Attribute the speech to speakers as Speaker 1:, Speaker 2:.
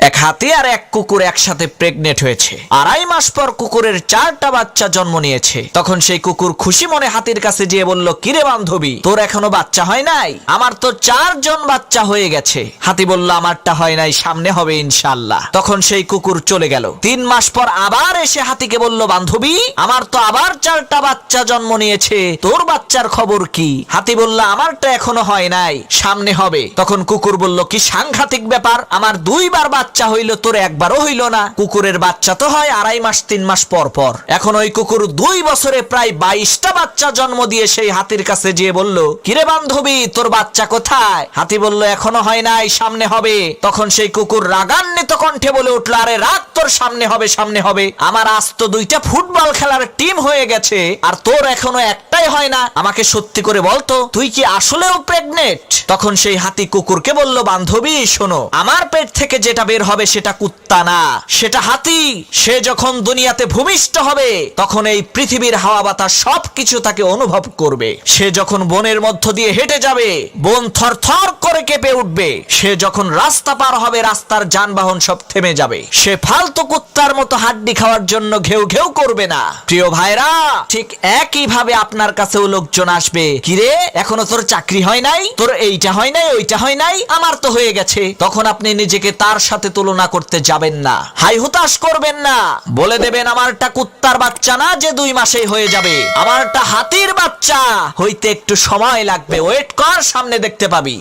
Speaker 1: এক হাতি আর এক কুকুর একসাথে প্রেগনেন্ট হয়েছে। 2.5 মাস পর কুকুরের 4টা বাচ্চা জন্ম নিয়েছে। তখন সেই কুকুর খুশি মনে হাতির কাছে গিয়ে বলল, কিরে বান্ধবী, তোর এখনো বাচ্চা হয় নাই? আমার তো 4 জন বাচ্চা হয়ে গেছে। হাতি বলল, আমারটা হয় নাই, সামনে হবে ইনশাআল্লাহ। তখন সেই কুকুর চলে গেল। 3 মাস পর আবার এসে হাতিকে বলল, বান্ধবী, আমার তো আবার 4টা বাচ্চা জন্ম নিয়েছে, তোর বাচ্চার খবর কি? হাতি বলল, আমারটা এখনো হয় নাই, সামনে হবে। তখন কুকুর বলল, কি সাংঘাতিক ব্যাপার, আমার 2 বার বাচ্চা হইল, তোর একবারও হইল না। কুকুরের বাচ্চা তো হয় 2.5 মাস 3 মাস পর পর। এখন ওই কুকুর 2 বছরে প্রায় 22টা বাচ্চা জন্ম দিয়ে সেই হাতির কাছে গিয়ে বলল, কিরে বান্ধবী, তোর বাচ্চা কোথায়? হাতি বলল, এখনো হয় নাই, সামনে হবে। তখন সেই কুকুর রাগান্বিত কণ্ঠে বলে উঠল, আরে রাগ তোর, সামনে হবে, সামনে হবে। আমার আজ তো 2টা ফুটবল খেলার টিম হয়ে গেছে, আর তোর এখনো একটাই হয় না। আমাকে সত্যি করে বলতো, তুই কি আসলেও প্রেগনেন্ট? তখন সেই হাতি কুকুরকে বলল, বান্ধবী শোনো, আমার পেট থেকে যেটা বের হবে সেটা কুত্তা না, সেটা হাতি। সে যখন দুনিয়াতে ভূমিষ্ঠ হবে তখন এই পৃথিবীর হাওয়া বাতাস সবকিছু তাকে অনুভব করবে। সে যখন বনের মধ্য দিয়ে হেঁটে যাবে, বন থরথর করে কেঁপে উঠবে। সে যখন রাস্তা পার হবে, রাস্তার যানবাহন সব থেমে যাবে। সে ফালতু কুত্তার মতো হাড্ডি খাওয়ার জন্য ঘেউ ঘেউ করবে না। প্রিয় ভাইরা, ঠিক একই ভাবে আপনার কাছেও লোকজন আসবে, কিরে এখনো তোর চাকরি হয় নাই, তোর এইটা হয় নাই, ওইটা হয় নাই, আমার তো হয়ে গেছে। তখন আপনি নিজেকে তার সাথে তুলনা করতে যাবেন না, হাই হুতাশ করবেন না। বলে দেবেন, আমারটা কুত্তার বাচ্চা না যে 2 মাসেই হয়ে যাবে, আমারটা হাতির বাচ্চা, হইতে একটু সময় লাগবে, ওয়েট কর, সামনে দেখতে পাবি।